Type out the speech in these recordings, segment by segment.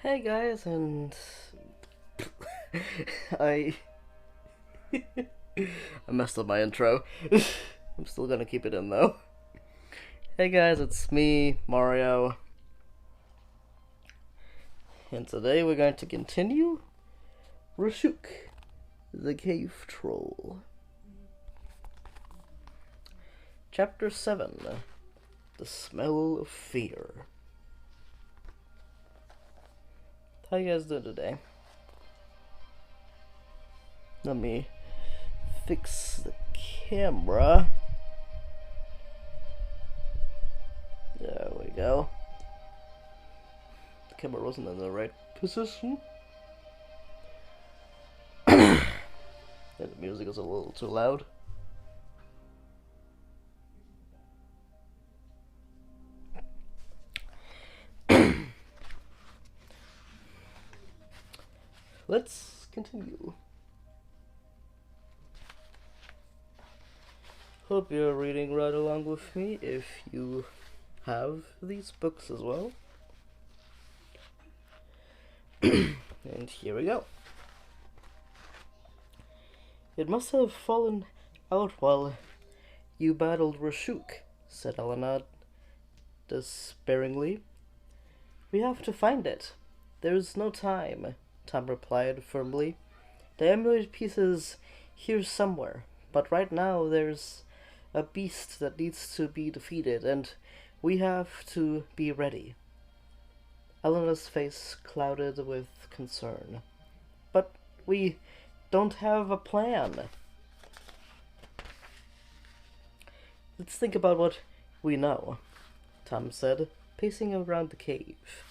Hey guys, and I I messed up my intro. I'm still gonna keep it in though. Hey guys, it's me, Mario, and today we're going to continue Rashouk, the Cave Troll. Chapter 7, The Smell of Fear. How you guys doing today? Let me fix the camera. There we go. The camera wasn't in the right position. And the music is a little too loud. Let's continue. Hope you're reading right along with me if you have these books as well. And here we go. It must have fallen out while you battled Rashouk, said Elena despairingly. We have to find it. There's no time, Tom replied firmly. The emerald piece is here somewhere, but right now there's a beast that needs to be defeated, and we have to be ready. Elena's face clouded with concern. But we don't have a plan. Let's think about what we know, Tom said, pacing around the cave.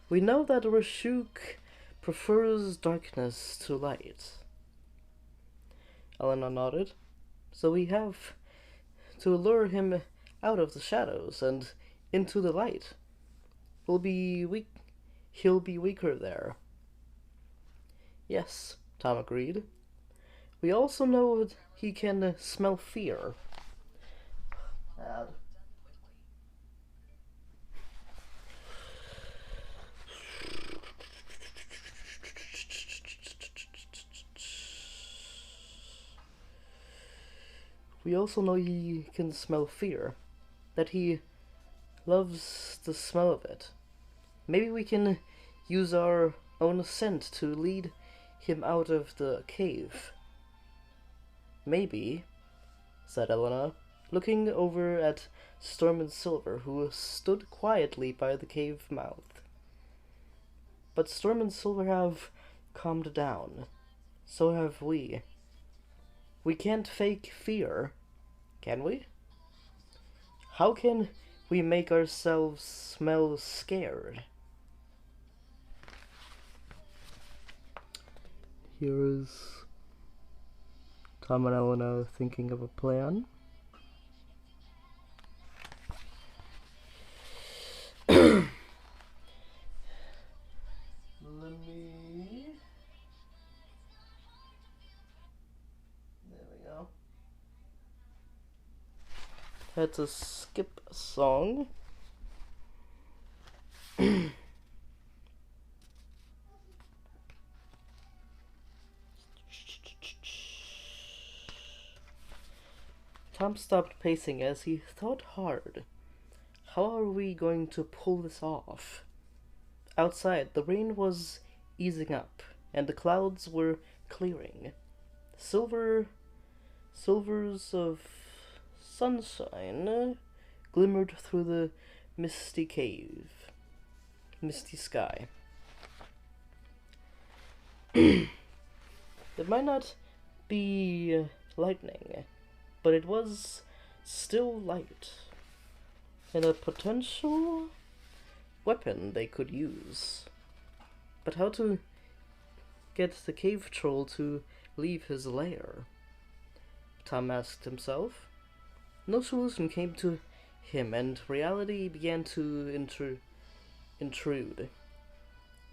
We know that Rashouk prefers darkness to light. Elena nodded. So we have to lure him out of the shadows and into the light. He'll be weaker there. Yes, Tom agreed. We also know that he can smell fear. Bad. We also know he can smell fear, that he loves the smell of it. Maybe we can use our own scent to lead him out of the cave. Maybe, said Elena, looking over at Storm and Silver, who stood quietly by the cave mouth. But Storm and Silver have calmed down. So have we. We can't fake fear, can we? How can we make ourselves smell scared? Here is Tom and Elena thinking of a plan. Had to skip a song. Tom stopped pacing as he thought hard. How are we going to pull this off? Outside, the rain was easing up, and the clouds were clearing. Silvers of sunshine glimmered through the misty sky. It might not be lightning, but it was still light, and a potential weapon they could use. But how to get the cave troll to leave his lair? Tom asked himself. No solution came to him, and reality began to intrude.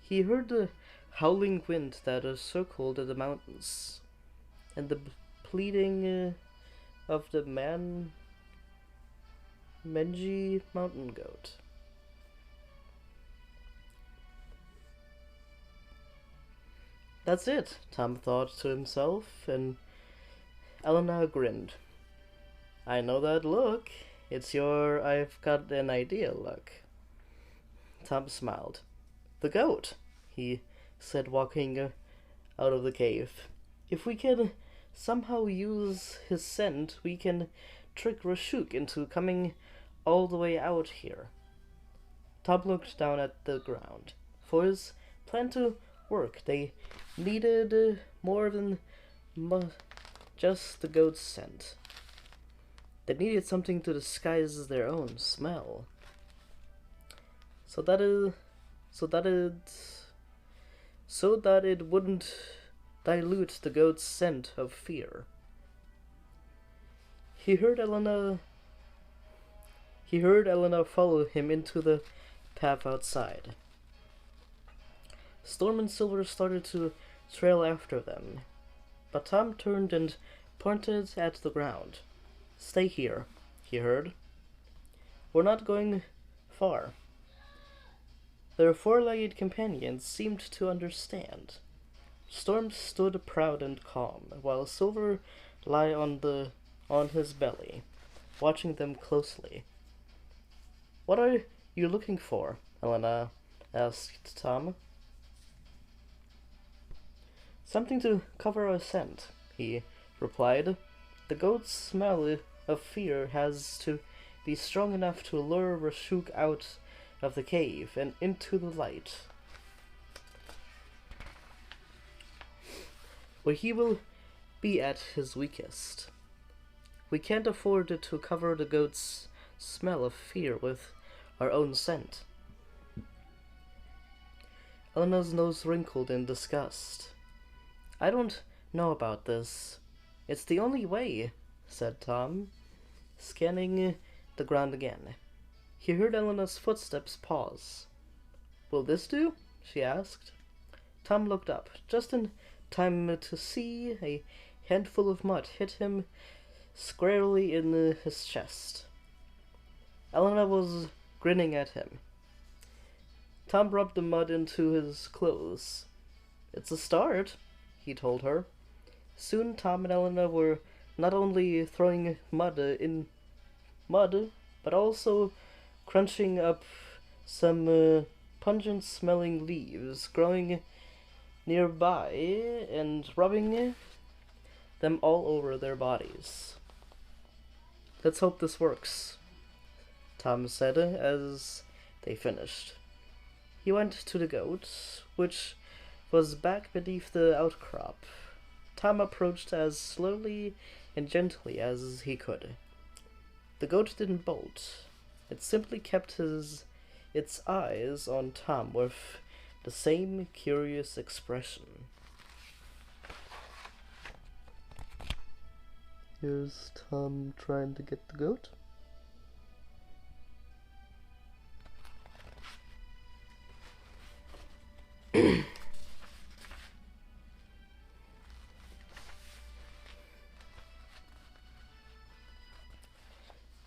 He heard the howling wind that circled the mountains, and the pleading of the mangy mountain goat. That's it, Tom thought to himself, and Elena grinned. I know that look. It's your I've got an idea look. Tom smiled. The goat, he said, walking out of the cave. If we can somehow use his scent, we can trick Rashouk into coming all the way out here. Tom looked down at the ground. For his plan to work, they needed more than just the goat's scent. They needed something to disguise their own smell. So that it wouldn't dilute the goat's scent of fear. He heard Elena follow him into the path outside. Storm and Silver started to trail after them, but Tom turned and pointed at the ground. Stay here, he heard. We're not going far. Their four-legged companions seemed to understand. Storm stood proud and calm, while Silver lay on his belly, watching them closely. What are you looking for? Elena asked Tom. Something to cover our scent, he replied. The goat's smell of fear has to be strong enough to lure Rashouk out of the cave and into the light, where he will be at his weakest. We can't afford to cover the goat's smell of fear with our own scent. Elena's nose wrinkled in disgust. I don't know about this. It's the only way, said Tom, scanning the ground again. He heard Elena's footsteps pause. Will this do? She asked. Tom looked up, just in time to see a handful of mud hit him squarely in his chest. Elena was grinning at him. Tom rubbed the mud into his clothes. It's a start, he told her. Soon Tom and Elena were not only throwing mud, but also crunching up some pungent-smelling leaves growing nearby and rubbing them all over their bodies. Let's hope this works, Tom said as they finished. He went to the goat, which was back beneath the outcrop. Tom approached as slowly and gently as he could. The goat didn't bolt. It simply kept its eyes on Tom with the same curious expression. Here's Tom trying to get the goat.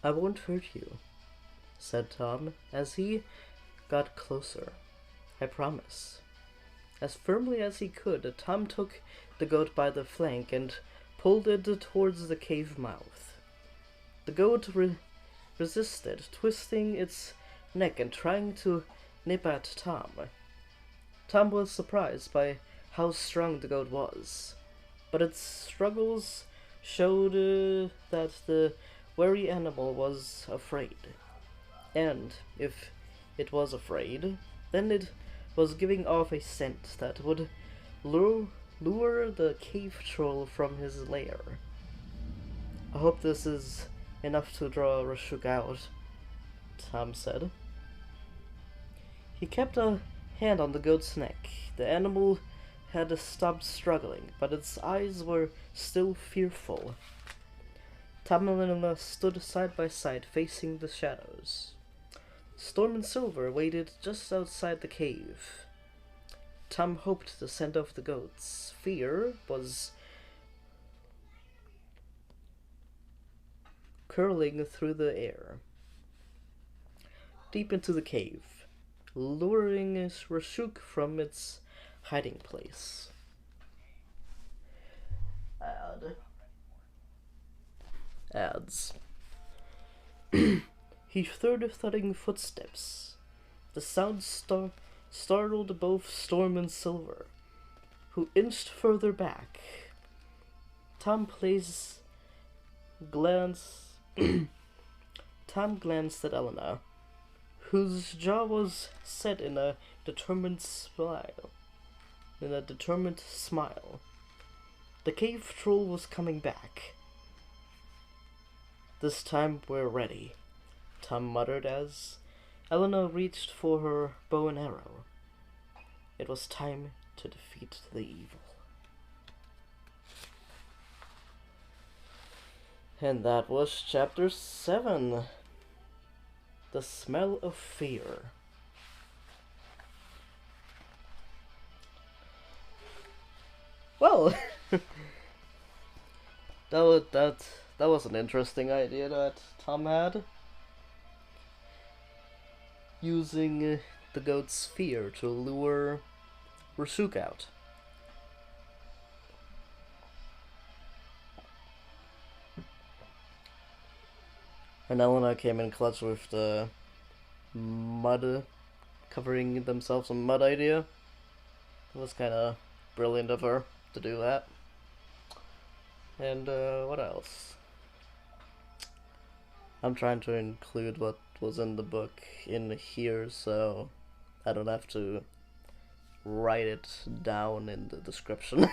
I won't hurt you, said Tom as he got closer. I promise. As firmly as he could, Tom took the goat by the flank and pulled it towards the cave mouth. The goat resisted, twisting its neck and trying to nip at Tom. Tom was surprised by how strong the goat was, but its struggles showed that the wary animal was afraid. And if it was afraid, then it was giving off a scent that would lure the cave troll from his lair. I hope this is enough to draw Rashouk out, Tom said. He kept a hand on the goat's neck. The animal had stopped struggling, but its eyes were still fearful. Tom and Elena stood side by side, facing the shadows. Storm and Silver waited just outside the cave. Tom hoped the scent of the goat's fear was curling through the air, deep into the cave, luring Rashouk from its hiding place. Ads. He heard thudding footsteps. The sound startled both Storm and Silver, who inched further back. Tom glanced at Elena, whose jaw was set in a determined smile. The cave troll was coming back. "This time we're ready," Tom muttered as Elena reached for her bow and arrow. It was time to defeat the evil. And that was chapter 7. The Smell of Fear. Well, that was an interesting idea that Tom had. Using the goat's fear to lure Rashouk out. And Elena came in clutch with the mud, covering themselves in mud idea. It was kind of brilliant of her to do that. And what else? I'm trying to include what was in the book in here, so I don't have to write it down in the description.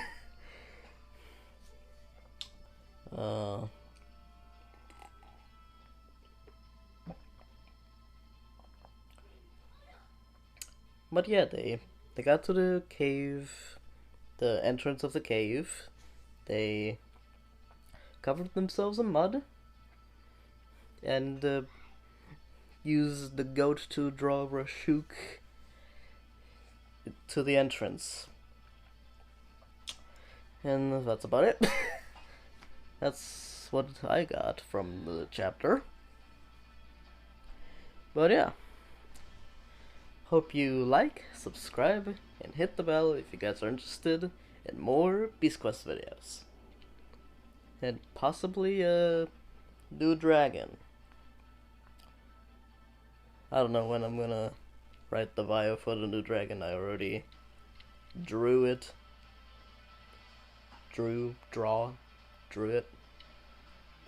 But yeah, they got to the cave, the entrance of the cave. They covered themselves in mud and used the goat to draw Rashouk to the entrance. And that's about it. That's what I got from the chapter. But yeah. Hope you like, subscribe, and hit the bell if you guys are interested in more Beast Quest videos. And possibly a new dragon. I don't know when I'm gonna write the bio for the new dragon. I already drew it. Drew it.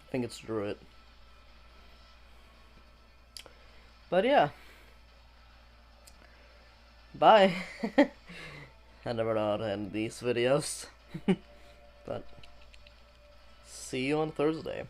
I think it's drew it. But yeah. Bye. I never know how to end these videos. But see you on Thursday.